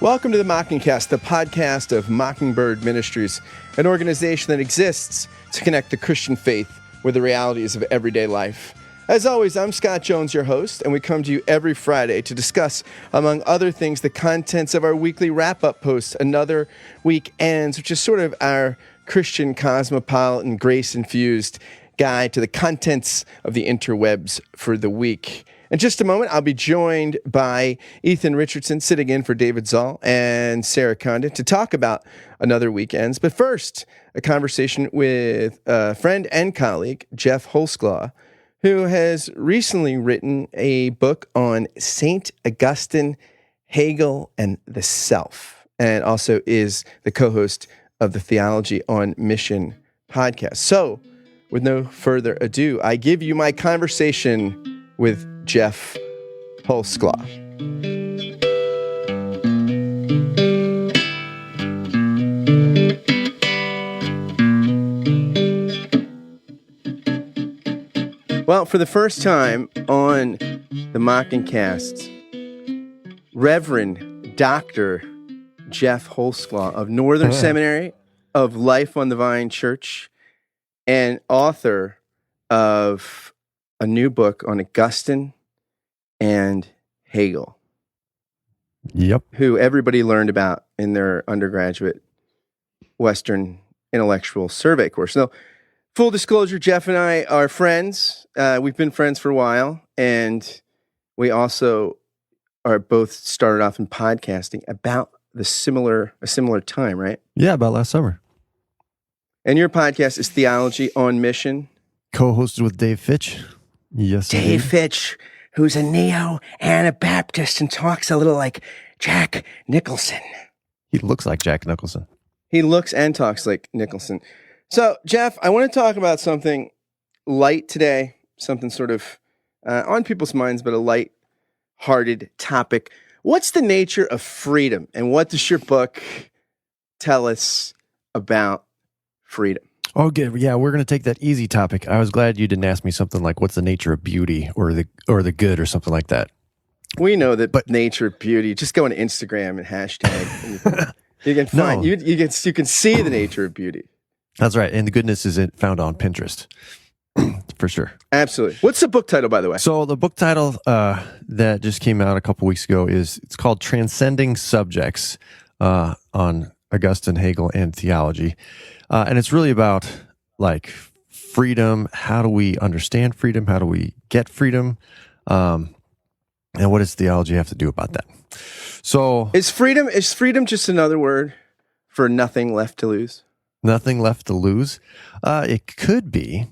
Welcome to the Mockingcast, the podcast of Mockingbird Ministries, an organization that exists to connect the Christian faith with the realities of everyday life. As always, I'm Scott Jones, your host, and we come to you every Friday to discuss, among other things, the contents of our weekly wrap-up post, Another Week Ends, which is sort of our Christian, cosmopolitan, grace-infused guide to the contents of the interwebs for the week. In just a moment, I'll be joined by Ethan Richardson, sitting in for David Zoll, and Sarah Condon to talk about Another Week Ends. But first, a conversation with a friend and colleague, Jeff Holsclaw, who has recently written a book on St. Augustine, Hegel, and the Self, and also is the co-host of the Theology on Mission podcast. So, with no further ado, I give you my conversation with Jeff Holsclaw. Well, for the first time on the Mockingcast, Reverend Dr. Jeff Holsclaw of Northern Seminary of Life on the Vine Church and author of a new book on Augustine and Hegel. Yep. Who everybody learned about in their undergraduate Western Intellectual Survey course. Now, full disclosure, Jeff and I are friends. We've been friends for a while, and we also are both started off in podcasting about a similar time, right? Yeah, about last summer. And your podcast is Theology on Mission. Co-hosted with Dave Fitch. Yes, Dave Fitch, who's a neo-Anabaptist and talks a little like Jack Nicholson. He looks like Jack Nicholson. He looks and talks like Nicholson. So, Jeff, I want to talk about something light today, something sort of on people's minds, but a light-hearted topic. What's the nature of freedom, and what does your book tell us about freedom? Oh, good. Yeah, we're going to take that easy topic. I was glad you didn't ask me something like, what's the nature of beauty or the good or something like that. We know that, but nature of beauty, just go on Instagram and hashtag. you can find, you can see the nature of beauty. That's right. And the goodness is found on Pinterest. For sure. Absolutely. What's the book title, by the way? So the book title that just came out a couple weeks ago it's called Transcending Subjects on Augustine, Hegel, and Theology. And it's really about like freedom. How do we understand freedom? How do we get freedom? And what does theology have to do about that? So is freedom just another word for nothing left to lose? Nothing left to lose? It could be.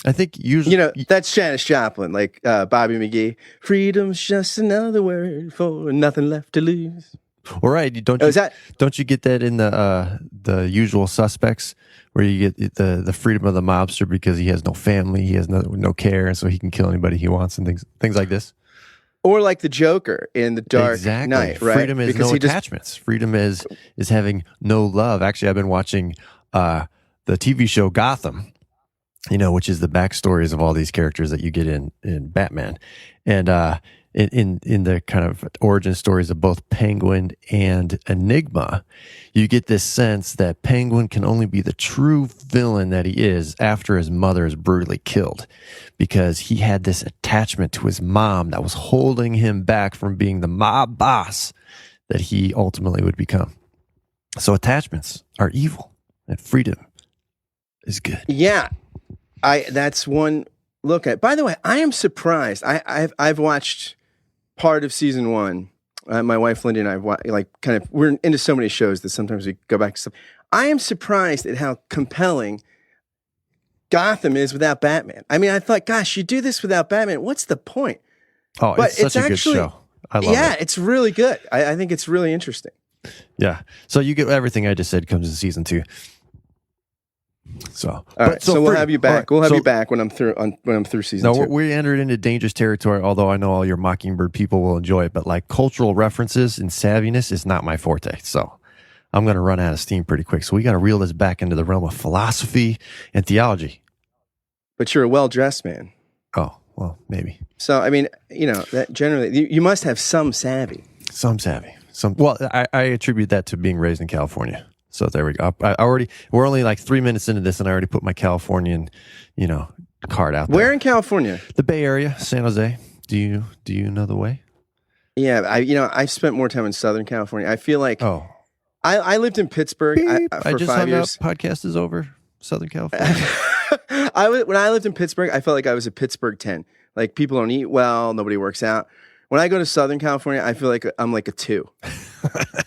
I think usually... that's Janis Joplin, like Bobby McGee. Freedom's just another word for nothing left to lose. All right, don't you get that in the Usual Suspects, where you get the freedom of the mobster because he has no family, he has no care, and so he can kill anybody he wants and things like this? Or like the Joker in The Dark Knight, right? Freedom is because no attachments. Freedom is having no love. Actually, I've been watching the TV show Gotham, which is the backstories of all these characters that you get in Batman. And in the kind of origin stories of both Penguin and Enigma, you get this sense that Penguin can only be the true villain that he is after his mother is brutally killed, because he had this attachment to his mom that was holding him back from being the mob boss that he ultimately would become. So attachments are evil, and freedom is good. Yeah, that's one look at. By the way, I am surprised. I've watched part of season 1. My wife Lindy and I we're into so many shows that sometimes we go back to stuff. I am surprised at how compelling Gotham is without Batman. I mean, I thought, gosh, you do this without Batman, what's the point? Oh, but it's such a good show. I love it. Yeah, it's really good. I think it's really interesting. Yeah. So you get everything I just said comes in season 2. So, all right. So we'll have you back. Right, we'll have you back when I'm through season 2. No, we entered into dangerous territory. Although I know all your Mockingbird people will enjoy it, but like cultural references and savviness is not my forte. So I'm going to run out of steam pretty quick. So we got to reel this back into the realm of philosophy and theology. But you're a well-dressed man. Oh, well, maybe. So I mean, that generally you must have some savvy. Some savvy. I attribute that to being raised in California. So there we go. We're only like 3 minutes into this, and I already put my Californian, card out there. Where in California? The Bay Area, San Jose. Do you know the way? Yeah, I spent more time in Southern California. I feel like I lived in Pittsburgh for 5 years. Podcast is over. Southern California. When I lived in Pittsburgh, I felt like I was a Pittsburgh 10. Like, people don't eat well, nobody works out. When I go to Southern California, I feel like I'm like a 2.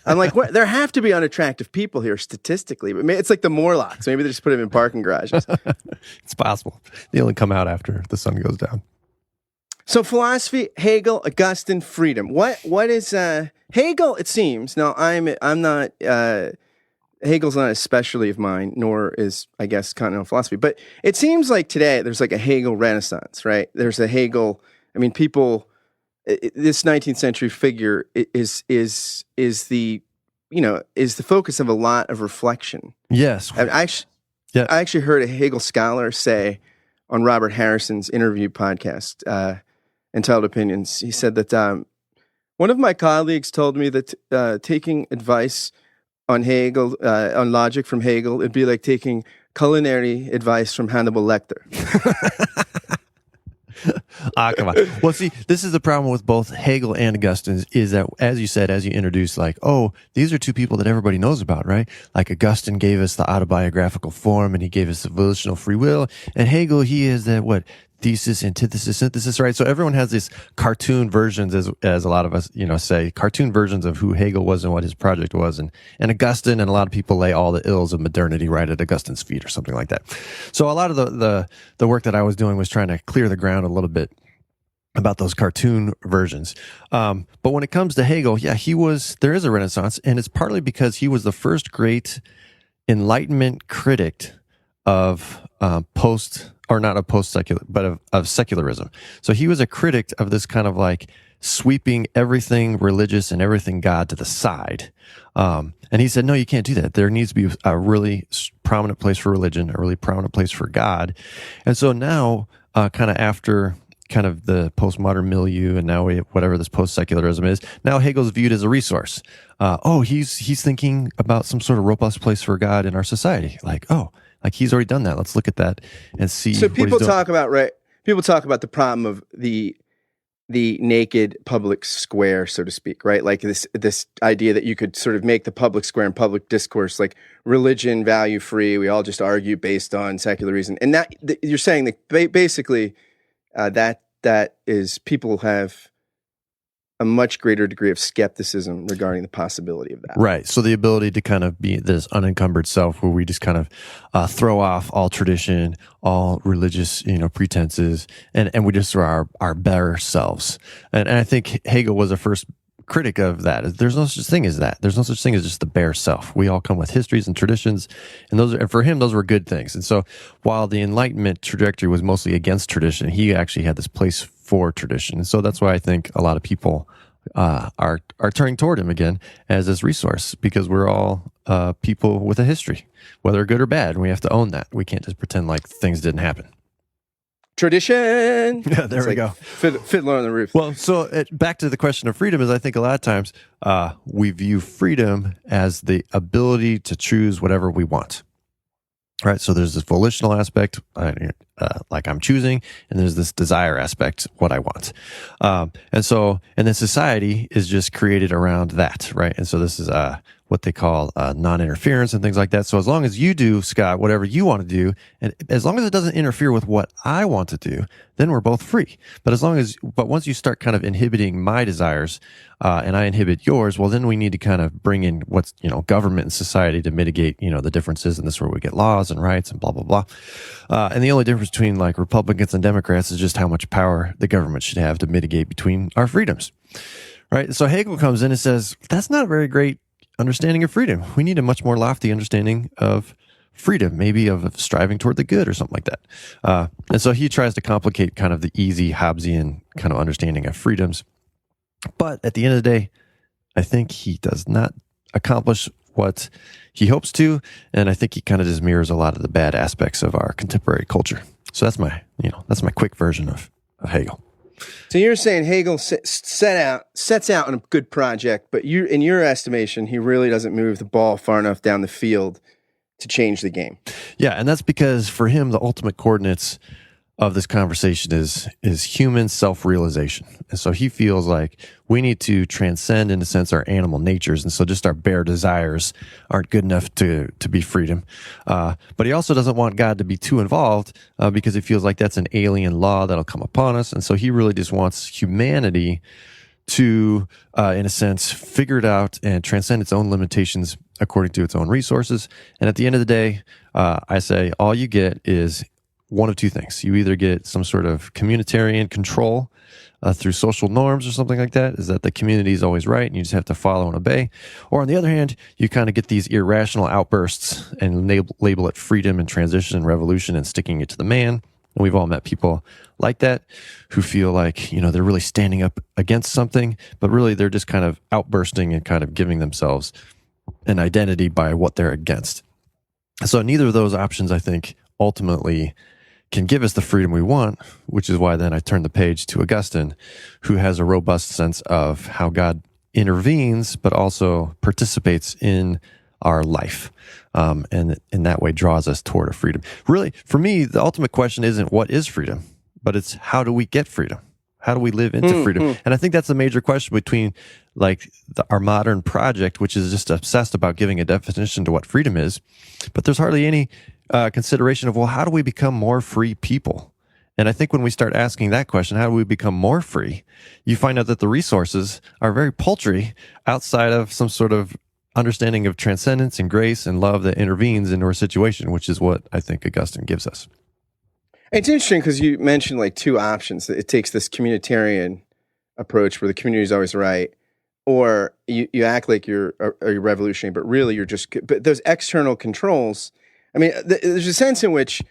I'm like, what? There have to be unattractive people here statistically, but maybe it's like the Morlocks. Maybe they just put them in parking garages. It's possible. They only come out after the sun goes down. So philosophy, Hegel, Augustine, freedom. What is Hegel? It seems. Now I'm not. Hegel's not a specialty of mine, nor is, I guess, continental philosophy. But it seems like today there's like a Hegel renaissance, right? There's a Hegel. I mean, people. This 19th century figure is the focus of a lot of reflection. Yes. I actually heard a Hegel scholar say on Robert Harrison's interview podcast, Entitled Opinions, he said that one of my colleagues told me that taking advice on Hegel, on logic from Hegel, it'd be like taking culinary advice from Hannibal Lecter. Come on. Well, see, this is the problem with both Hegel and Augustine is that, as you said, as you introduced, like, these are two people that everybody knows about, right? Like, Augustine gave us the autobiographical form, and he gave us the volitional free will, and Hegel, he is that, thesis, antithesis, synthesis, right? So everyone has these cartoon versions, as a lot of us, say, cartoon versions of who Hegel was and what his project was. And Augustine, and a lot of people lay all the ills of modernity right at Augustine's feet or something like that. So a lot of the work that I was doing was trying to clear the ground a little bit about those cartoon versions. But when it comes to Hegel, there is a renaissance, and it's partly because he was the first great Enlightenment critic of of secularism. So he was a critic of this kind of like sweeping everything religious and everything God to the side. And he said, no, you can't do that. There needs to be a really prominent place for religion, a really prominent place for God. And so now, kind of after kind of the postmodern milieu, and now whatever this post-secularism is, now Hegel's viewed as a resource. He's thinking about some sort of robust place for God in our society. Like he's already done that. Let's look at that and see. So people talk about the problem of the naked public square, so to speak, right? Like this idea that you could sort of make the public square and public discourse like religion value free. We all just argue based on secular reason, and that you're saying that basically that is people have a much greater degree of skepticism regarding the possibility of that. Right. So the ability to kind of be this unencumbered self where we just kind of throw off all tradition, all religious, pretenses, and we just throw our better selves. And I think Hegel was the first critic of that. There's no such thing as that. There's no such thing as just the bare self. We all come with histories and traditions, and for him, those were good things. And so while the Enlightenment trajectory was mostly against tradition, he actually had this place for tradition. And so that's why I think a lot of people are turning toward him again as this resource, because we're all people with a history, whether good or bad, and we have to own that. We can't just pretend like things didn't happen. Tradition. Yeah, there we go. Fiddler on the Roof. Well, so back to the question of freedom is I think a lot of times we view freedom as the ability to choose whatever we want. Right. So there's this volitional aspect, like I'm choosing, and there's this desire aspect, what I want. And then society is just created around that. Right. And so this is what they call non-interference and things like that. So as long as you do, Scott, whatever you want to do, and as long as it doesn't interfere with what I want to do, then we're both free. But once you start kind of inhibiting my desires, and I inhibit yours, well, then we need to kind of bring in what's, government and society to mitigate, the differences. And this is where we get laws and rights and blah, blah, blah. And the only difference between like Republicans and Democrats is just how much power the government should have to mitigate between our freedoms. Right. So Hegel comes in and says, that's not a very great understanding of freedom. We need a much more lofty understanding of freedom, maybe of striving toward the good or something like that. And so he tries to complicate kind of the easy Hobbesian kind of understanding of freedoms. But at the end of the day, I think he does not accomplish what he hopes to. And I think he kind of just mirrors a lot of the bad aspects of our contemporary culture. So that's my quick version of Hegel. So you're saying Hegel sets out on a good project, but in your estimation, he really doesn't move the ball far enough down the field to change the game. Yeah, and that's because for him, the ultimate coordinates of this conversation is human self-realization. And so he feels like we need to transcend, in a sense, our animal natures. And so just our bare desires aren't good enough to be freedom. But he also doesn't want God to be too involved because he feels like that's an alien law that'll come upon us. And so he really just wants humanity to, in a sense, figure it out and transcend its own limitations according to its own resources. And at the end of the day, I say all you get is one of two things. You either get some sort of communitarian control through social norms or something like that, is that the community is always right and you just have to follow and obey. Or on the other hand, you kind of get these irrational outbursts and label it freedom and transition and revolution and sticking it to the man. And we've all met people like that who feel like, they're really standing up against something, but really they're just kind of outbursting and kind of giving themselves an identity by what they're against. So neither of those options, I think, ultimately can give us the freedom we want, which is why then I turn the page to Augustine, who has a robust sense of how God intervenes, but also participates in our life, and in that way draws us toward a freedom. Really, for me, the ultimate question isn't what is freedom, but it's how do we get freedom? How do we live into freedom? And I think that's a major question between our modern project, which is just obsessed about giving a definition to what freedom is, but there's hardly any consideration of, well, how do we become more free people? And I think when we start asking that question, how do we become more free? You find out that the resources are very paltry outside of some sort of understanding of transcendence and grace and love that intervenes into our situation, which is what I think Augustine gives us. It's interesting because you mentioned two options. It takes this communitarian approach where the community is always right, or you act like you're revolutionary, but really you're just, but those external controls. I mean, there's a sense in which,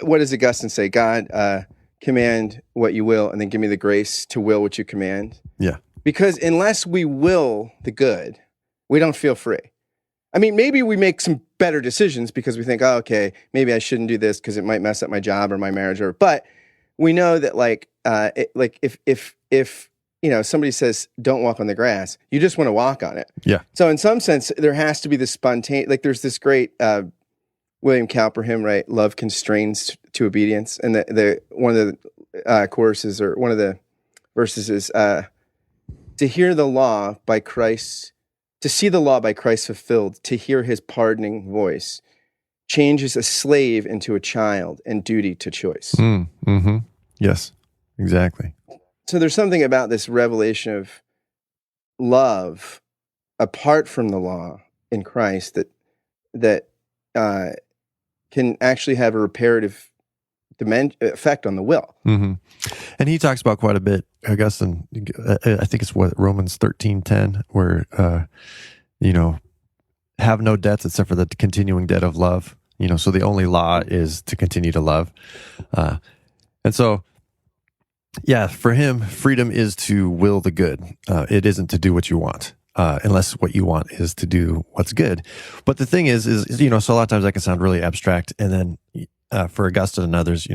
what does Augustine say? God, command what you will, and then give me the grace to will what you command. Yeah. Because unless we will the good, we don't feel free. I mean, maybe we make some better decisions because we think, oh, okay, maybe I shouldn't do this because it might mess up my job or my marriage. But we know that, if somebody says don't walk on the grass, you just want to walk on it. Yeah. So in some sense, there has to be this spontaneous. There's this great William Cowper hymn, right? Love constrains to obedience, and the one of the choruses or one of the verses is to hear the law by Christ. To see the law by Christ fulfilled, to hear his pardoning voice, changes a slave into a child and duty to choice. Mm-hmm. Yes, exactly. So there's something about this revelation of love apart from the law in Christ that can actually have a reparative effect on the will. Mm-hmm. And he talks about quite a bit, Augustine, I think it's Romans 13:10, where, have no debts except for the continuing debt of love. So the only law is to continue to love. And so, yeah, for him, freedom is to will the good. It isn't to do what you want. Unless what you want is to do what's good. But the thing is, so a lot of times that can sound really abstract. And then for Augustine and others,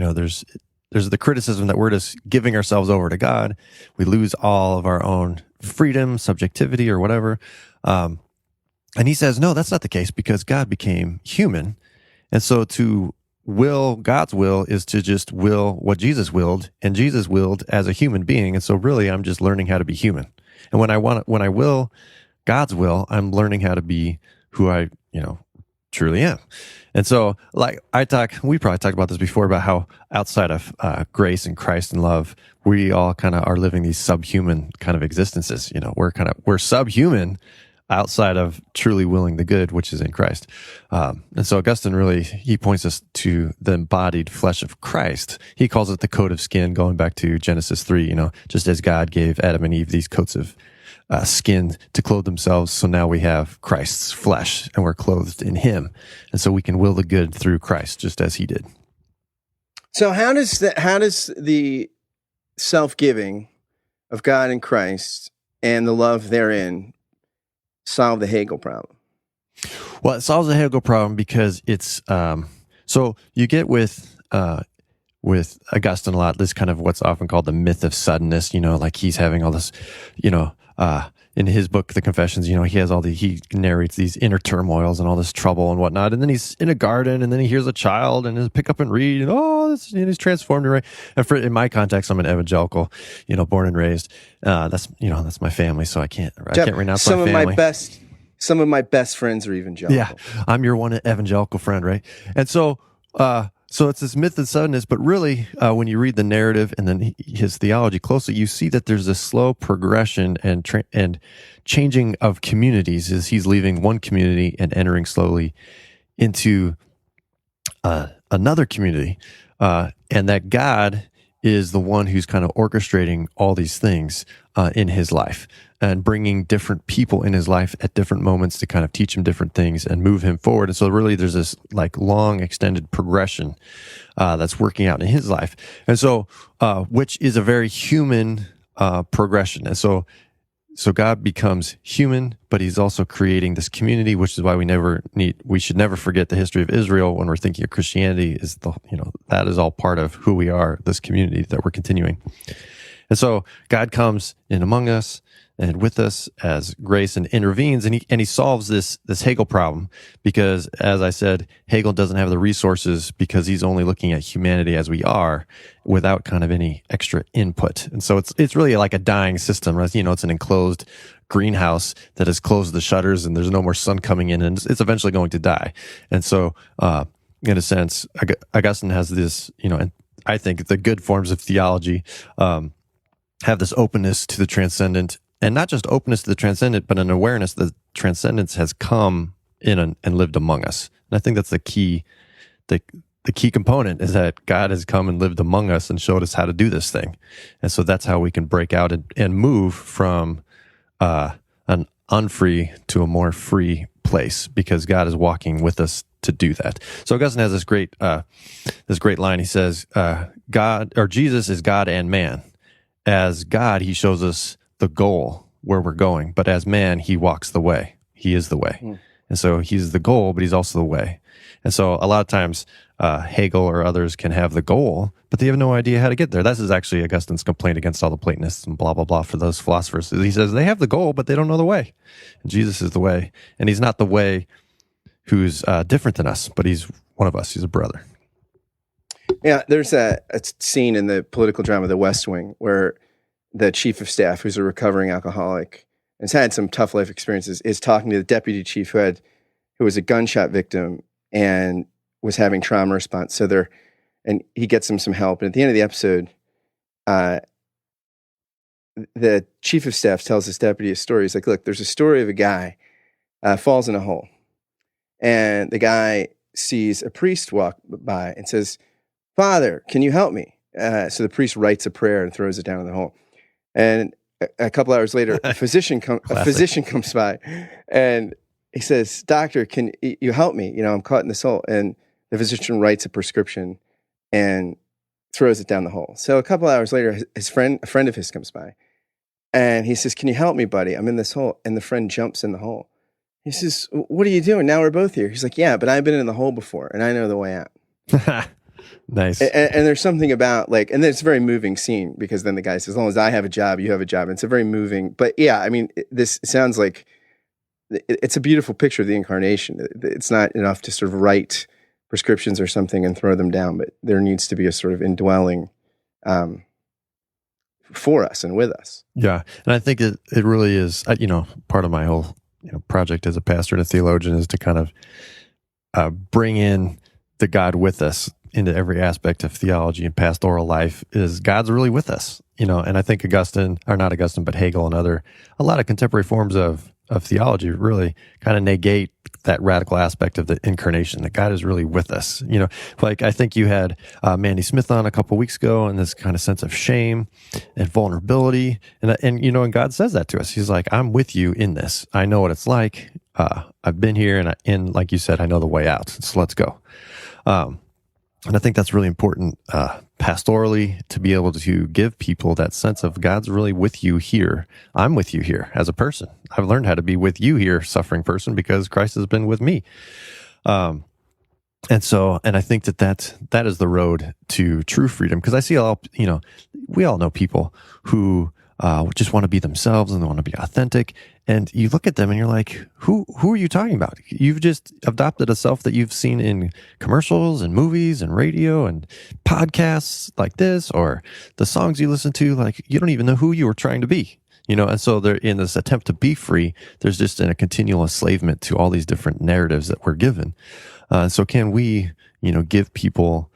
there's the criticism that we're just giving ourselves over to God. We lose all of our own freedom, subjectivity, or whatever. And he says, no, that's not the case because God became human. And so to will God's will is to just will what Jesus willed, and Jesus willed as a human being. And so really I'm just learning how to be human. And when I will God's will, I'm learning how to be who I, truly am. And so, we probably talked about this before about how outside of grace and Christ and love, we all kind of are living these subhuman kind of existences. We're subhuman outside of truly willing the good, which is in Christ. And so Augustine really, he points us to the embodied flesh of Christ. He calls it the coat of skin, going back to Genesis 3, just as God gave Adam and Eve these coats of skin to clothe themselves. So now we have Christ's flesh and we're clothed in him. And so we can will the good through Christ, just as he did. So how does the self-giving of God in Christ and the love therein solve the Hegel problem? Well, it solves the Hegel problem because it's, so you get with with Augustine a lot, this kind of what's often called the myth of suddenness, like he's having all this, in his book, The Confessions, he narrates these inner turmoils and all this trouble and whatnot. And then he's in a garden and then he hears a child and he'll pick up and read and he's transformed. Right. And in my context, I'm an evangelical, born and raised. That's my family. So I can't renounce my family. Some of my best friends are evangelical. Yeah. I'm your one evangelical friend. Right. And so it's this myth of suddenness, but really, when you read the narrative and then his theology closely, you see that there's a slow progression and changing of communities as he's leaving one community and entering slowly into another community, and that God is the one who's kind of orchestrating all these things in his life and bringing different people in his life at different moments to kind of teach him different things and move him forward. And so really there's this like long extended progression that's working out in his life. And so, which is a very human progression. And so God becomes human, but he's also creating this community, which is why we should never forget the history of Israel when we're thinking of Christianity that is all part of who we are, this community that we're continuing. And so God comes in among us and with us as grace and intervenes, and he solves this Hegel problem because, as I said, Hegel doesn't have the resources because he's only looking at humanity as we are without kind of any extra input. And so it's really like a dying system, right? It's an enclosed greenhouse that has closed the shutters and there's no more sun coming in, and it's eventually going to die. And so, in a sense, Augustine has this, and I think the good forms of theology have this openness to the transcendent. And not just openness to the transcendent, but an awareness that transcendence has come in and lived among us. And I think that's the key component is that God has come and lived among us and showed us how to do this thing. And so that's how we can break out and move from an unfree to a more free place because God is walking with us to do that. So Augustine has this great line. He says, Jesus is God and man. As God, he shows us the goal where we're going, but as man, he walks the way. He is the way. And so he's the goal, but he's also the way. And so a lot of times Hegel or others can have the goal, but they have no idea how to get there. This is actually Augustine's complaint against all the Platonists and blah, blah, blah for those philosophers. He says they have the goal, but they don't know the way. And Jesus is the way. And he's not the way who's different than us, but he's one of us. He's a brother. Yeah, there's a scene in the political drama The West Wing where the chief of staff, who's a recovering alcoholic and has had some tough life experiences, is talking to the deputy chief who was a gunshot victim and was having trauma response. And he gets him some help. And at the end of the episode, the chief of staff tells his deputy a story. He's like, look, there's a story of a guy falls in a hole. And the guy sees a priest walk by and says, Father, can you help me? So the priest writes a prayer and throws it down in the hole. And a couple hours later, a physician comes by and he says, Doctor, can you help me? I'm caught in this hole. And the physician writes a prescription and throws it down the hole. So a couple hours later, a friend of his comes by and he says, can you help me, buddy? I'm in this hole. And the friend jumps in the hole. He says, what are you doing? Now we're both here. He's like, yeah, but I've been in the hole before and I know the way out. Nice. And there's something about and it's a very moving scene because then the guy says, as long as I have a job, you have a job. And it's a very moving, but yeah, I mean, this sounds like it's a beautiful picture of the incarnation. It's not enough to sort of write prescriptions or something and throw them down, but there needs to be a sort of indwelling for us and with us. Yeah. And I think it really is, part of my whole, project as a pastor and a theologian is to kind of bring in the God with us into every aspect of theology and pastoral life. Is God's really with us, and I think but Hegel and a lot of contemporary forms of theology really kind of negate that radical aspect of the incarnation, that God is really with us. Like I think you had Mandy Smith on a couple weeks ago, and this kind of sense of shame and vulnerability, and God says that to us. He's like, I'm with you in this. I know what it's like. I've been here, and like you said, I know the way out. So let's go. And I think that's really important pastorally to be able to give people that sense of God's really with you here. I'm with you here as a person. I've learned how to be with you here, suffering person, because Christ has been with me. And so, and I think that is the road to true freedom. Because I see we all know people who just want to be themselves and they want to be authentic. And you look at them and you're like, who are you talking about? You've just adopted a self that you've seen in commercials and movies and radio and podcasts like this, or the songs you listen to. Like, you don't even know who you were trying to be. And so they're in this attempt to be free. There's just a continual enslavement to all these different narratives that we're given. So can we, give people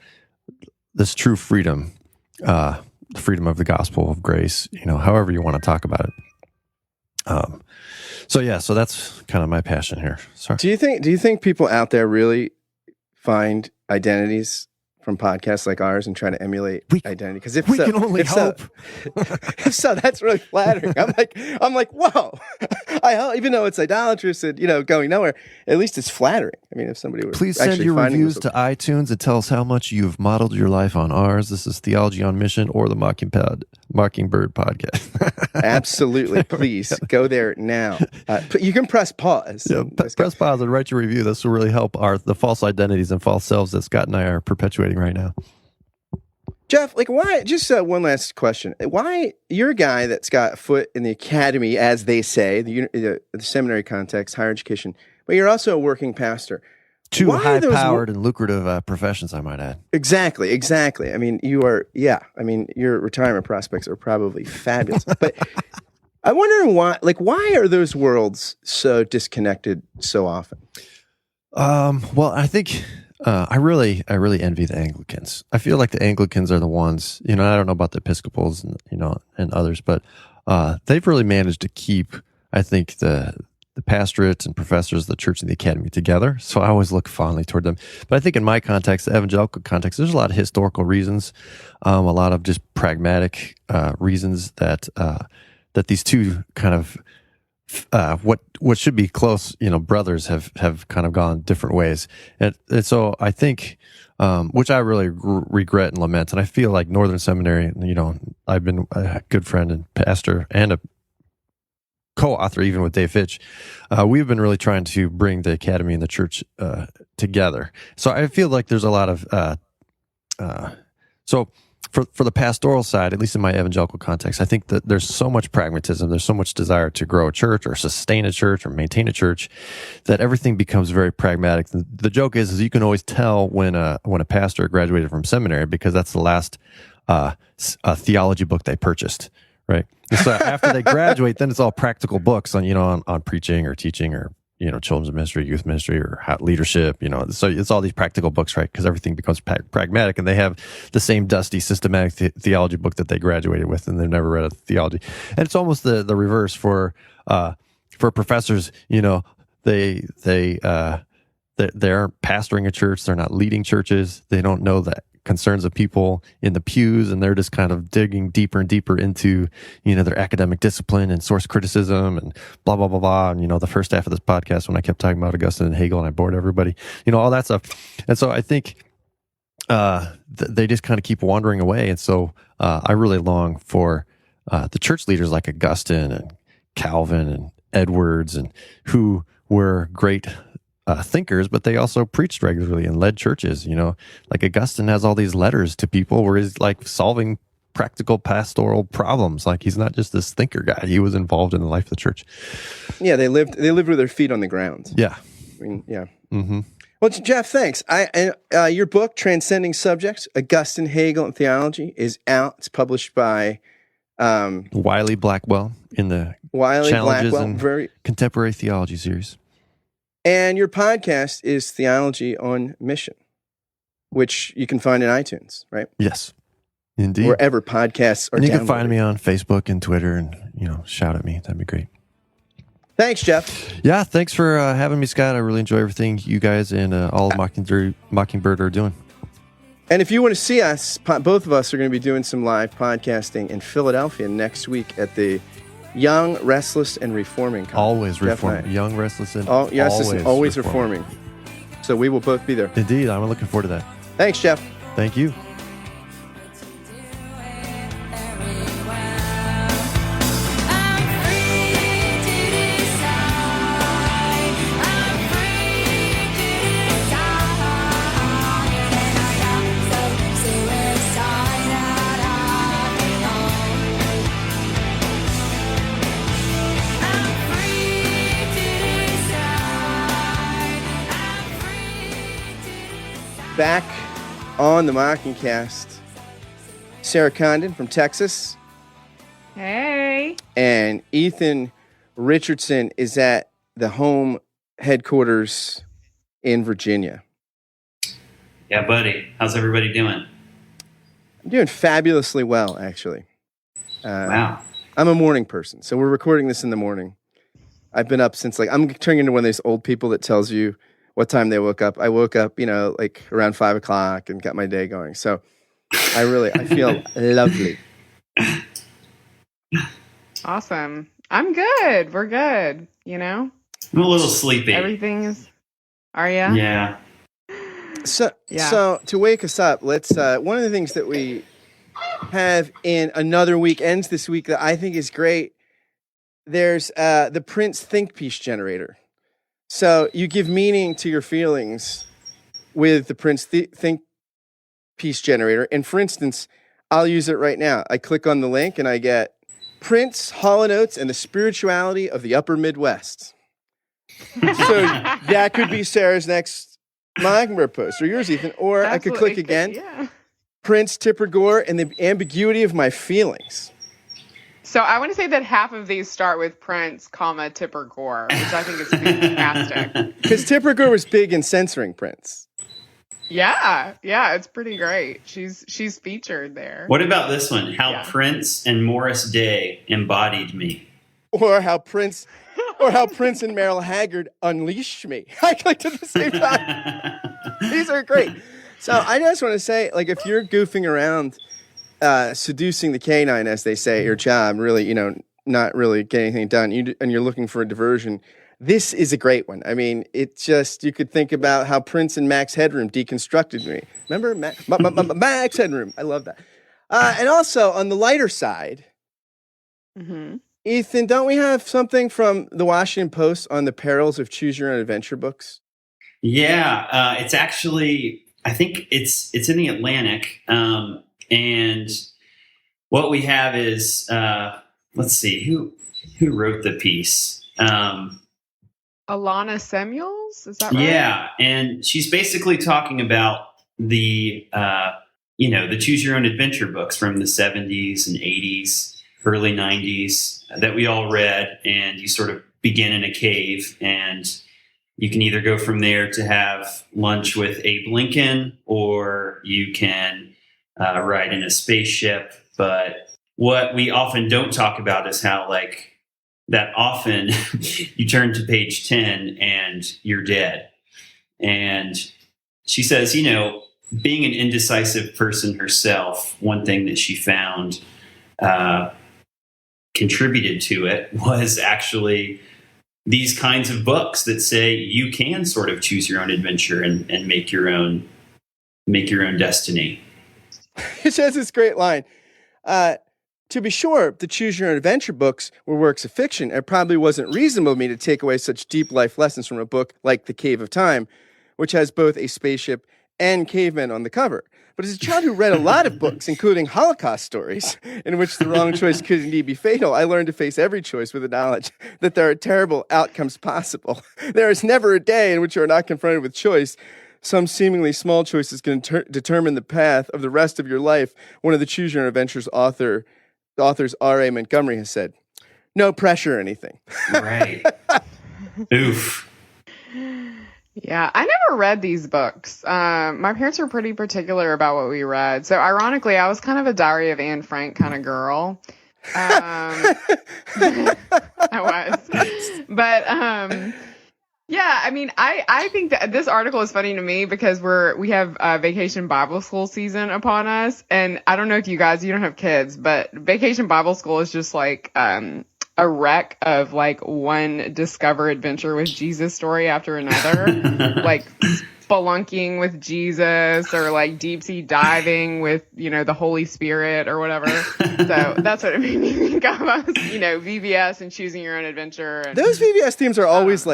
this true freedom, the freedom of the gospel of grace, however you want to talk about it. So that's kind of my passion here. Sorry. Do you think people out there really find identities from podcasts like ours and try to emulate identity? Because if we so, can only hope. If so, that's really flattering. I'm like, whoa! I hope, even though it's idolatrous and going nowhere, at least it's flattering. I mean, if somebody were please send your reviews to iTunes and tell us how much you've modeled your life on ours. This is Theology on Mission or the Mockingbird podcast. Absolutely, please go there now. You can press pause. Yeah, press pause and write your review. This will really help the false identities and false selves that Scott and I are perpetuating right now. Jeff, why, just one last question. Why, you're a guy that's got a foot in the academy, as they say, the seminary context, higher education, but you're also a working pastor. Two high-powered and lucrative professions, I might add. Exactly. I mean, your retirement prospects are probably fabulous. But I wonder why are those worlds so disconnected so often? Well, I think... I really envy the Anglicans. I feel like the Anglicans are the ones, I don't know about the Episcopals and, and others, but, they've really managed to keep, I think, the pastorates and professors of the church and the academy together. So I always look fondly toward them. But I think in my context, the evangelical context, there's a lot of historical reasons, a lot of just pragmatic, reasons that these two kind of, what should be close, brothers have kind of gone different ways. And so I think, which I really regret and lament. And I feel like Northern Seminary, I've been a good friend and pastor and a co-author even with Dave Fitch. We've been really trying to bring the academy and the church together. So I feel like there's a lot of, so for the pastoral side, at least in my evangelical context, I think that there's so much pragmatism, there's so much desire to grow a church or sustain a church or maintain a church that everything becomes very pragmatic. The joke is you can always tell when a pastor graduated from seminary because that's the last theology book they purchased, right? And so after they graduate, then it's all practical books on preaching or teaching or children's ministry, youth ministry, or leadership, so it's all these practical books, right? Because everything becomes pragmatic, and they have the same dusty systematic theology book that they graduated with, and they've never read a theology. And it's almost the reverse for professors. They aren't pastoring a church, they're not leading churches, they don't know the concerns of people in the pews, and they're just kind of digging deeper and deeper into their academic discipline and source criticism and blah blah blah blah. And the first half of this podcast when I kept talking about Augustine and Hegel and I bored everybody, all that stuff. And so I think they just kind of keep wandering away. And so I really long for the church leaders like Augustine and Calvin and Edwards, and who were great thinkers, but they also preached regularly and led churches. Like Augustine has all these letters to people where he's like solving practical pastoral problems. Like he's not just this thinker guy; he was involved in the life of the church. Yeah, they lived with their feet on the ground. Yeah, I mean, yeah. Mm-hmm. Well, Jeff, thanks. Your book, Transcending Subjects: Augustine, Hegel, and Theology, is out. It's published by Wiley Blackwell in the Challenges in Contemporary Theology series. And your podcast is Theology on Mission, which you can find in iTunes, right? Yes, indeed. Wherever podcasts are downloaded. You can find me on Facebook and Twitter and, shout at me. That'd be great. Thanks, Jeff. Yeah, thanks for having me, Scott. I really enjoy everything you guys and all of Mockingbird are doing. And if you want to see us, both of us are going to be doing some live podcasting in Philadelphia next week at the Young, Restless, and Reforming Conference. Always reforming. Young, Restless, and always reforming. So we will both be there. Indeed. I'm looking forward to that. Thanks, Jeff. Thank you. Back on the Mockingcast, Sarah Condon from Texas. Hey. And Ethan Richardson is at the home headquarters in Virginia. Yeah, buddy. How's everybody doing? I'm doing fabulously well, actually. Wow. I'm a morning person, so we're recording this in the morning. I've been up since I'm turning into one of those old people that tells you what time they woke up. I woke up, around 5 o'clock and got my day going. So I feel lovely. Awesome. I'm good. We're good. I'm a little sleepy. Everything is. Are you? Yeah. So to wake us up, let's. One of the things that we have in Another Week Ends this week that I think is great. There's the Prince Think Piece Generator. So you give meaning to your feelings with the Prince Think Piece Generator. And for instance, I'll use it right now. I click on the link and I get Prince, Hall & Oates, and the Spirituality of the Upper Midwest. So that could be Sarah's next Mockingbird post, or yours, Ethan. Or I could click again. Yeah. Prince, Tipper Gore, and the Ambiguity of My Feelings. So I want to say that half of these start with Prince, Tipper Gore, which I think is fantastic. Because Tipper Gore was big in censoring Prince. Yeah, it's pretty great. She's featured there. What about this one? How Prince and Morris Day embodied me. Or how Prince and Merrill Haggard unleashed me. I clicked at the same time. These are great. So I just want to say, if you're goofing around, seducing the canine, as they say, at your job, really, not really getting anything done, and you're looking for a diversion, this is a great one. I mean, you could think about how Prince and Max Headroom deconstructed me. Remember Max Headroom? I love that. And also, on the lighter side, Ethan, don't we have something from the Washington Post on the perils of choose your own adventure books? Yeah, it's actually, I think it's in the Atlantic. And what we have is, let's see, who wrote the piece? Alana Samuels, is that right? Yeah, and she's basically talking about the choose your own adventure books from the 70s and 80s, early 90s that we all read, and you sort of begin in a cave, and you can either go from there to have lunch with Abe Lincoln, or you can ride in a spaceship. But what we often don't talk about is how, that often you turn to page 10 and you're dead. And she says, being an indecisive person herself, one thing that she found contributed to it was actually these kinds of books that say you can sort of choose your own adventure and make your own destiny. It says this great line. To be sure, the Choose Your Own Adventure books were works of fiction. It probably wasn't reasonable of me to take away such deep life lessons from a book like The Cave of Time, which has both a spaceship and cavemen on the cover. But as a child who read a lot of books, including Holocaust stories, in which the wrong choice could indeed be fatal, I learned to face every choice with the knowledge that there are terrible outcomes possible. There is never a day in which you are not confronted with choice. Some seemingly small choices can determine the path of the rest of your life. One of the Choose Your Own Adventures authors, R.A. Montgomery, has said, no pressure or anything. Right. Oof. Yeah, I never read these books. My parents were pretty particular about what we read. So ironically, I was kind of a Diary of Anne Frank kind of girl. I was. But yeah, I mean, I think that this article is funny to me because we have Vacation Bible School season upon us. And I don't know if you don't have kids, but Vacation Bible School is just a wreck of one Discover Adventure with Jesus story after another, spelunking with Jesus or deep sea diving with, the Holy Spirit or whatever. So that's what it made me think of. VBS and choosing your own adventure. And, those VBS themes are always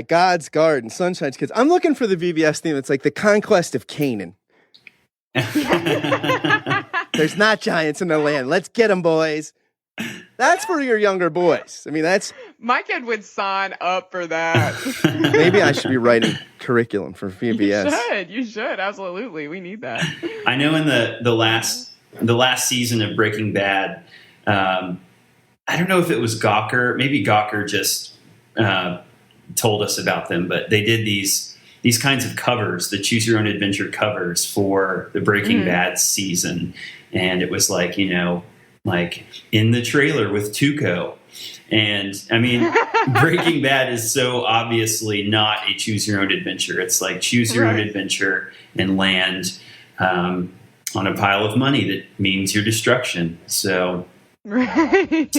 God's Guard and Sunshine's Kids. I'm looking for the VBS theme. It's the conquest of Canaan. There's not giants in the land. Let's get them, boys. That's for your younger boys. I mean, that's My kid would sign up for that. maybe I should be writing curriculum for VBS. You should. Absolutely. We need that. I know in the last season of Breaking Bad, I don't know if it was Gawker. Maybe Gawker just told us about them, but they did these kinds of covers, the Choose Your Own Adventure covers for the Breaking Bad season, and it was like, you know, like in the trailer with Tuco. And I mean, Breaking Bad is so obviously not a choose your own adventure. It's like choose your own adventure and land on a pile of money that means your destruction. So, Right.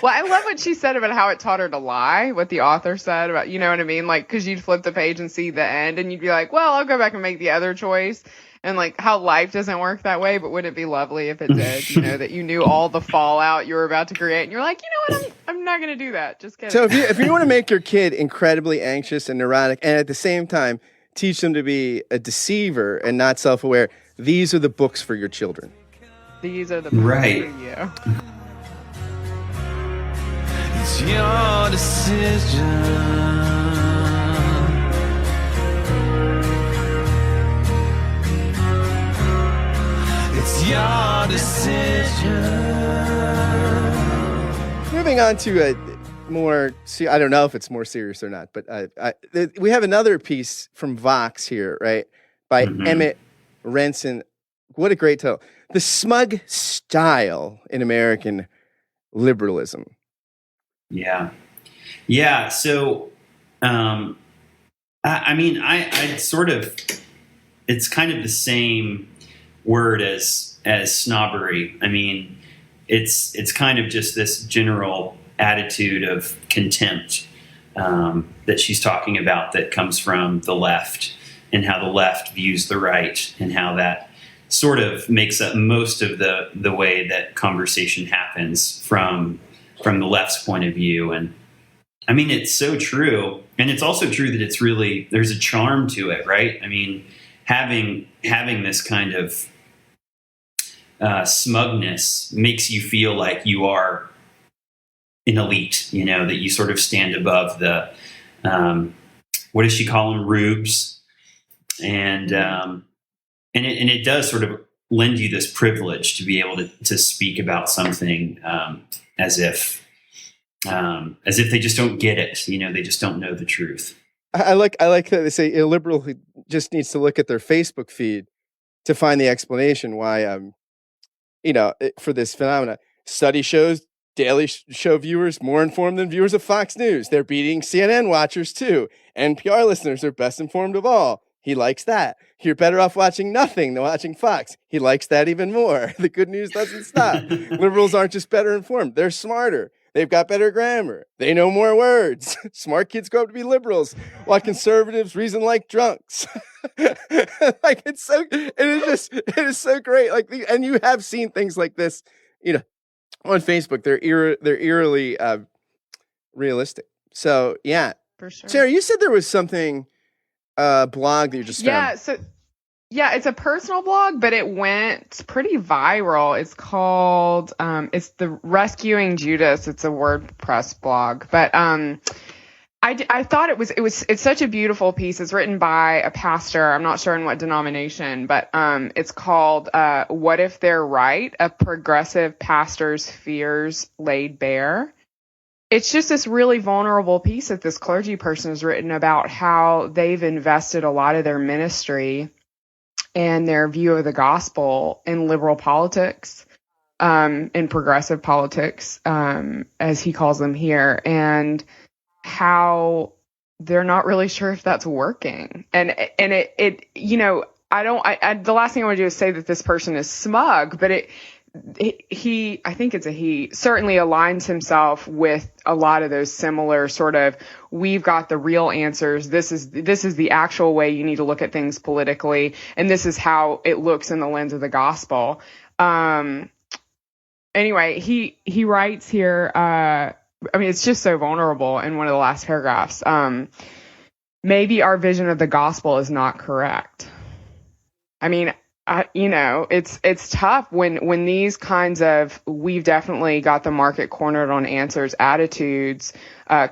Well, I love what she said about how it taught her to lie, what the author said about, you know what I mean? Like, because you'd flip the page and see the end and you'd be like, well, I'll go back and make the other choice. And like how life doesn't work that way, but wouldn't it be lovely if it did? You know, that you knew all the fallout you were about to create, and you're like, you know what, I'm not going to do that. Just kidding. So if you want to make your kid incredibly anxious and neurotic, and at the same time teach them to be a deceiver and not self-aware, these are the books for your children. These are the Right. for you. It's your decision. It's your decision. Moving on to a more, I don't know if it's more serious or not, but we have another piece from Vox here, right, by Emmett Renson. What a great title. The Smug Style in American Liberalism. Yeah. So, I mean, I sort of, it's kind of the same word as snobbery. I mean, it's kind of just this general attitude of contempt that she's talking about that comes from the left, and how the left views the right, and how that sort of makes up most of the way that conversation happens from the left's point of view. And I mean, it's so true. And it's also true that it's really, there's a charm to it, right? I mean, having this kind of smugness makes you feel like you are an elite, you know, that you sort of stand above the, what does she call them? Rubes. And it does sort of lend you this privilege to be able to speak about something as if they just don't get it, you know, they just don't know the truth. I like that they say a liberal who just needs to look at their Facebook feed to find the explanation why, for this phenomena. Study shows Daily Show viewers more informed than viewers of Fox News. They're beating CNN watchers too. NPR listeners are best informed of all. He likes that. You're better off watching nothing than watching Fox. He likes that even more. The good news doesn't stop. Liberals aren't just better informed. They're smarter. They've got better grammar. They know more words. Smart kids grow up to be liberals, while conservatives reason like drunks. Like it is so great. Like, and you have seen things like this, you know, on Facebook. They're eerily realistic. So yeah, For sure. Sarah, you said there was something blog that you just found. It's a personal blog, but it went pretty viral. It's called it's the Rescuing Judas. It's a WordPress blog, but I thought it's such a beautiful piece. It's written by a pastor. I'm not sure in what denomination, but it's called "What If They're Right? A Progressive Pastor's Fears Laid Bare." It's just this really vulnerable piece that this clergy person has written about how they've invested a lot of their ministry and their view of the gospel in liberal politics, in progressive politics, as he calls them here, and how they're not really sure if that's working. And it you know, the last thing I want to do is say that this person is smug, but he, I think it's a he, certainly aligns himself with a lot of those similar sort of, we've got the real answers. This is the actual way you need to look at things politically. And this is how it looks in the lens of the gospel. Anyway, he writes here, I mean, it's just so vulnerable in one of the last paragraphs. Maybe our vision of the gospel is not correct. I mean, it's tough when these kinds of, we've definitely got the market cornered on answers, attitudes,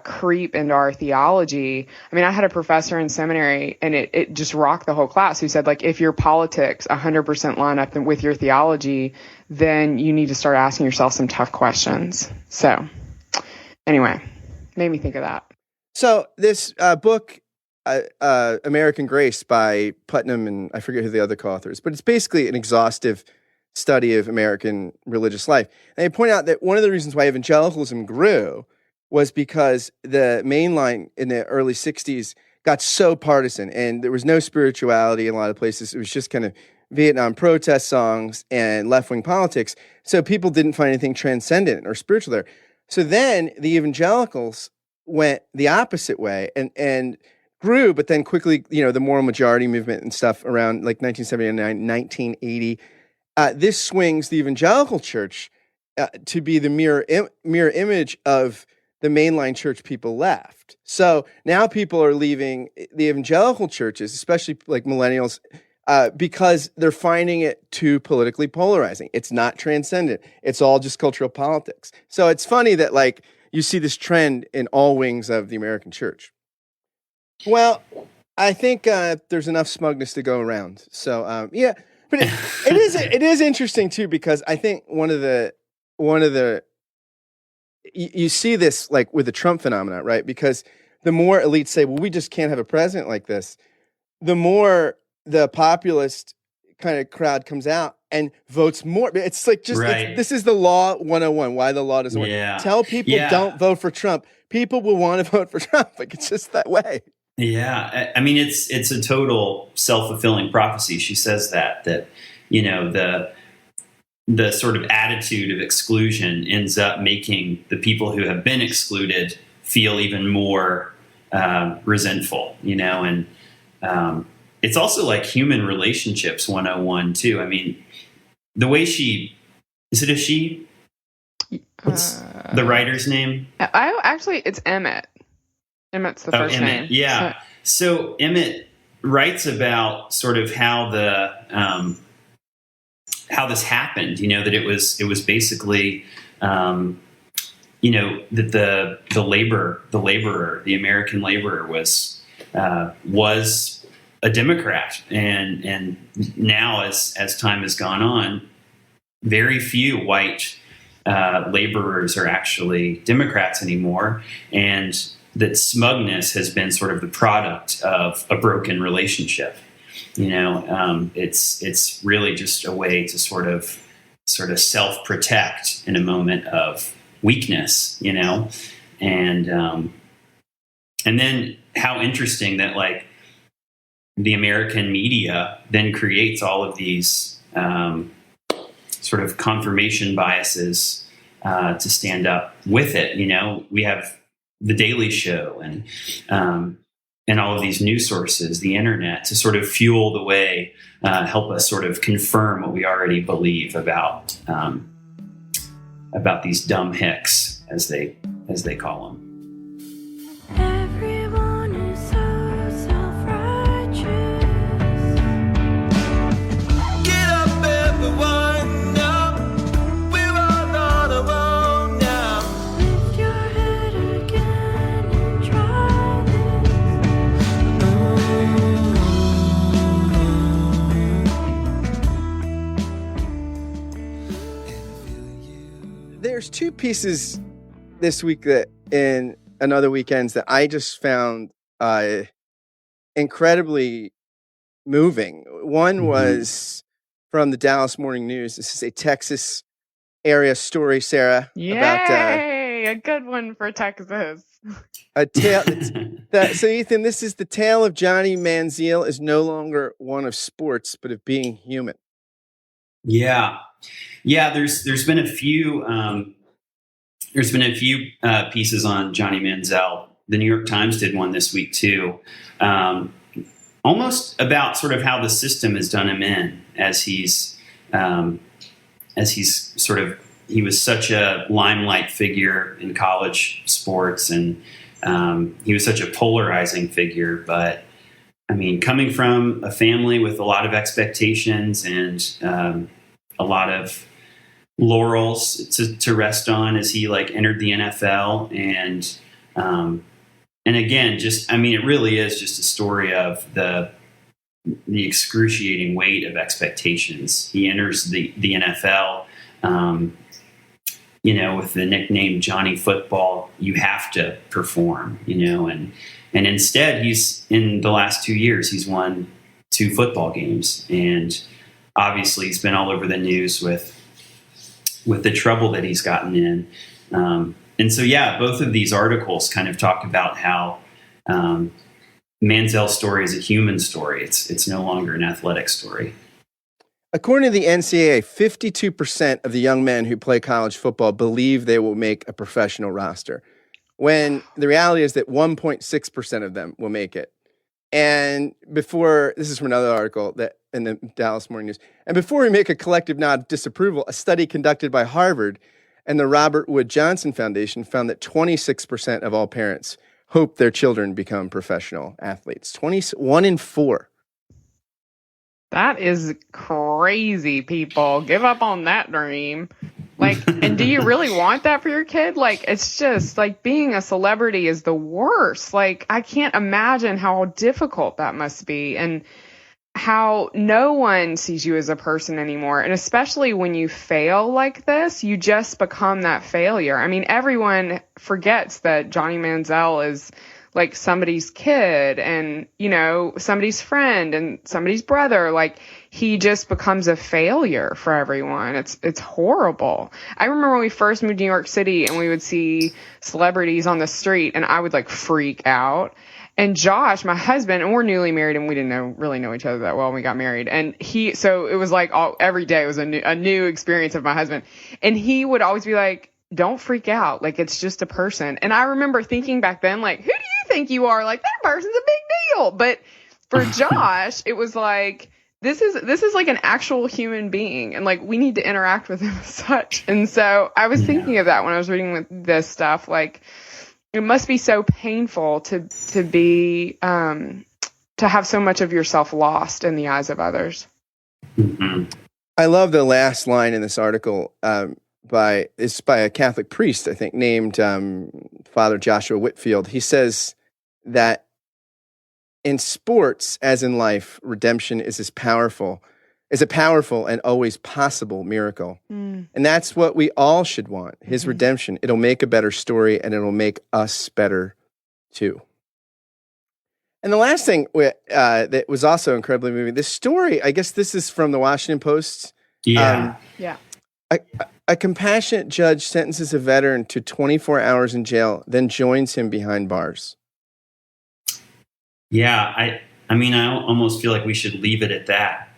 creep into our theology. I mean, I had a professor in seminary, and it just rocked the whole class, who said, like, if your politics 100% line up with your theology, then you need to start asking yourself some tough questions. So anyway, made me think of that. So this book, American Grace by Putnam, and I forget who the other co-authors, but it's basically an exhaustive study of American religious life. And they point out that one of the reasons why evangelicalism grew was because the mainline in the early 60s got so partisan, and there was no spirituality in a lot of places. It was just kind of Vietnam protest songs and left-wing politics. So people didn't find anything transcendent or spiritual there. So then the evangelicals went the opposite way and grew, but then quickly, the moral majority movement and stuff around like 1979, 1980, this swings the evangelical church to be the mirror image of the mainline church people left. So now people are leaving the evangelical churches, especially like millennials, because they're finding it too politically polarizing. It's not transcendent. It's all just cultural politics. So it's funny that like you see this trend in all wings of the American church. Well, I think there's enough smugness to go around. So yeah, but it is interesting too, because I think one of the you see this like with the Trump phenomenon, right? Because the more elites say, well, we just can't have a president like this, the more the populist kind of crowd comes out and votes more. It's like just this is the law 101. Why the law doesn't work. Tell people don't vote for Trump. People will want to vote for Trump. Like it's just that way. Yeah, I mean it's a total self-fulfilling prophecy. She says that the sort of attitude of exclusion ends up making the people who have been excluded feel even more resentful. And it's also like human relationships 101 too. I mean, the way is it a she? What's the writer's name? It's Emmett. Emmett's the first name. Yeah. So Emmett writes about sort of how how this happened. That it was basically, that the laborer, the American laborer was a Democrat, and now as time has gone on, very few white laborers are actually Democrats anymore, and that smugness has been sort of the product of a broken relationship. It's really just a way to sort of self-protect in a moment of weakness, and then how interesting that like the American media then creates all of these sort of confirmation biases to stand up with it. We have The Daily Show and all of these news sources, the internet, to sort of fuel the way, help us sort of confirm what we already believe about these dumb hicks, as they call them. Everyone is so self-righteous. Get up, everyone, now. We're all not alone now. Lift your head again and try this. There's two pieces this week that in another weekends that I just found incredibly moving. One was from the Dallas Morning News. This is a Texas area story, Sarah. Yay! About a good one for Texas. a tale. So, Ethan, this is the tale of Johnny Manziel is no longer one of sports, but of being human. Yeah. There's been a few. There's been a few pieces on Johnny Manziel. The New York Times did one this week too, almost about sort of how the system has done him in, as he's he was such a limelight figure in college sports, and he was such a polarizing figure. But I mean, coming from a family with a lot of expectations and a lot of laurels to rest on as he like entered the NFL, and again, just I mean, it really is just a story of the excruciating weight of expectations. He enters the NFL, with the nickname Johnny Football. You have to perform, and instead he's in the last 2 years he's won 2 football games, and obviously he's been all over the news with the trouble that he's gotten in. And so, yeah, both of these articles kind of talk about how Manziel's story is a human story. It's no longer an athletic story. According to the NCAA, 52% of the young men who play college football believe they will make a professional roster, when the reality is that 1.6% of them will make it. And before, this is from another article that in the Dallas Morning News, and before we make a collective nod of disapproval, a study conducted by Harvard and the Robert Wood Johnson Foundation found that 26% of all parents hope their children become professional athletes. 1 in 4. That is crazy, people. Give up on that dream. Like, and do you really want that for your kid? Like, it's just like being a celebrity is the worst. Like, I can't imagine how difficult that must be, and how no one sees you as a person anymore. And especially when you fail like this, you just become that failure. I mean, everyone forgets that Johnny Manziel is like somebody's kid and, somebody's friend and somebody's brother. Like, he just becomes a failure for everyone. It's horrible. I remember when we first moved to New York City and we would see celebrities on the street and I would like freak out. And Josh, my husband, and we're newly married and we didn't really know each other that well when we got married. And so it was like every day was a new experience of my husband. And he would always be like, don't freak out. Like, it's just a person. And I remember thinking back then, like, who do you think you are? Like, that person's a big deal. But for Josh, it was like, this is like an actual human being. And like, we need to interact with him as such. And so I was thinking of that when I was reading this stuff. Like, it must be so painful to be, to have so much of yourself lost in the eyes of others. Mm-hmm. I love the last line in this article. It's by a Catholic priest, I think, named Father Joshua Whitfield. He says that in sports, as in life, redemption is a powerful and always possible miracle. And that's what we all should want, his redemption. It'll make a better story, and it'll make us better too. And the last thing that was also incredibly moving, this story, I guess this is from the Washington Post. Yeah. A compassionate judge sentences a veteran to 24 hours in jail, then joins him behind bars. Yeah, I mean, I almost feel like we should leave it at that.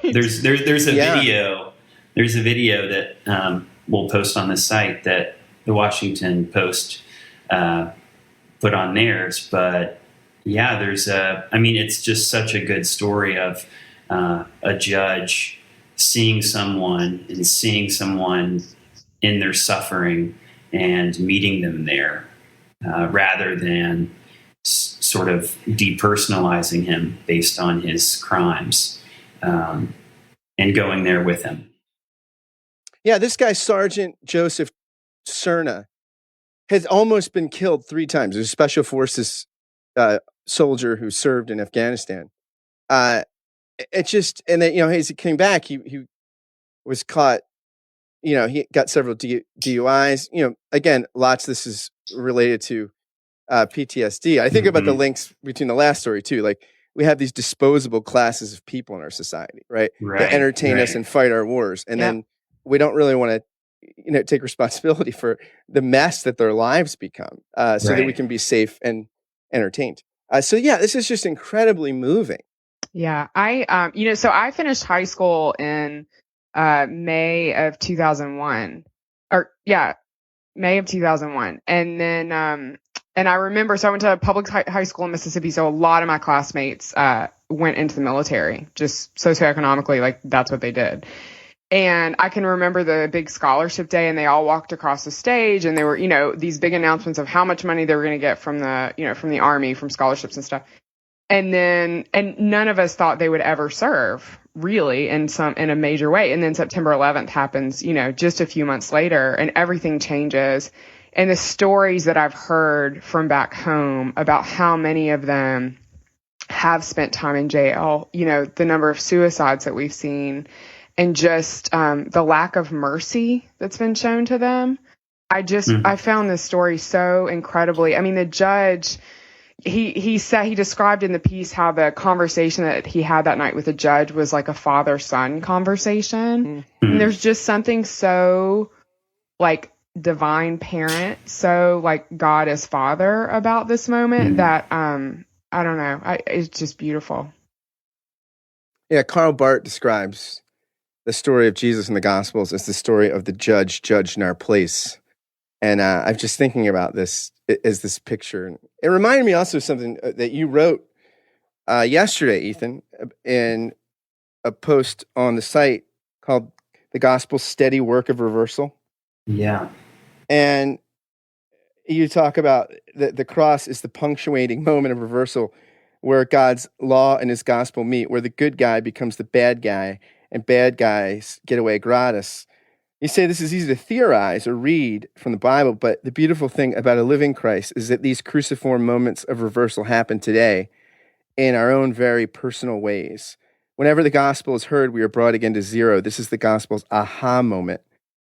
There's a video. There's a video that we'll post on the site that the Washington Post put on theirs. But yeah, it's just such a good story of a judge seeing someone in their suffering and meeting them there, rather than sort of depersonalizing him based on his crimes, and going there with him. Yeah, this guy, Sergeant Joseph Cerna, has almost been killed 3 times. There's a special forces soldier who served in Afghanistan. It's just, and then, as he came back, he was caught, he got several DUIs, again, lots of this is related to PTSD. I think about the links between the last story too. Like, we have these disposable classes of people in our society, right? That entertain us and fight our wars. And then we don't really want to, take responsibility for the mess that their lives become, so that we can be safe and entertained. This is just incredibly moving. Yeah. So I finished high school in May of 2001. May of 2001. And then, and I remember, so I went to a public high school in Mississippi. So a lot of my classmates went into the military, just socioeconomically, like that's what they did. And I can remember the big scholarship day, and they all walked across the stage, and there were, these big announcements of how much money they were going to get from the, from the Army, from scholarships and stuff. and none of us thought they would ever serve really in a major way. And then September 11th happens, just a few months later, and everything changes. And the stories that I've heard from back home about how many of them have spent time in jail, the number of suicides that we've seen, and just the lack of mercy that's been shown to them. I found this story so incredibly. I mean, the judge, he described in the piece how the conversation that he had that night with the judge was like a father-son conversation. And there's just something so like divine parent, so like God as father about this moment that I don't know. It's just beautiful. Yeah, Karl Barth describes the story of Jesus in the Gospels as the story of the judge judged in our place. And I'm just thinking about this as this picture. It reminded me also of something that you wrote yesterday, Ethan, in a post on the site called The Gospel's Steady Work of Reversal. Yeah. And you talk about the cross is the punctuating moment of reversal where God's law and his gospel meet, where the good guy becomes the bad guy and bad guys get away gratis. You say this is easy to theorize or read from the Bible, but the beautiful thing about a living Christ is that these cruciform moments of reversal happen today in our own very personal ways. Whenever the gospel is heard, we are brought again to zero. This is the gospel's aha moment,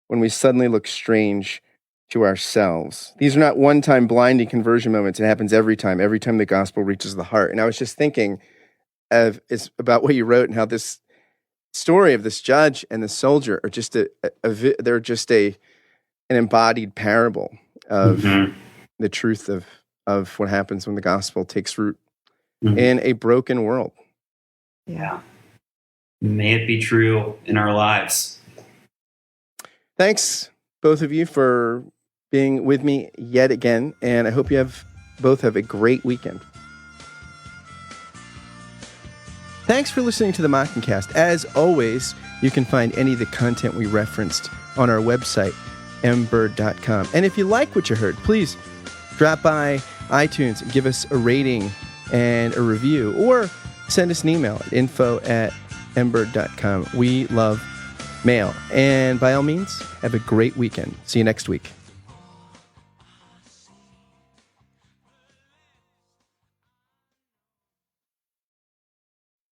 when we suddenly look strange to ourselves. These are not one-time blinding conversion moments. It happens every time the gospel reaches the heart. And I was just thinking about what you wrote and how this story of this judge and the soldier are just they're just an embodied parable of the truth of what happens when the gospel takes root in a broken world. Yeah. May it be true in our lives. Thanks, both of you, for being with me yet again, and I hope you both have a great weekend. Thanks for listening to the Mockingcast. As always, you can find any of the content we referenced on our website, mbird.com. And if you like what you heard, please drop by iTunes and give us a rating and a review, or send us an email at info@mbird.com. We love mail. And by all means, have a great weekend. See you next week.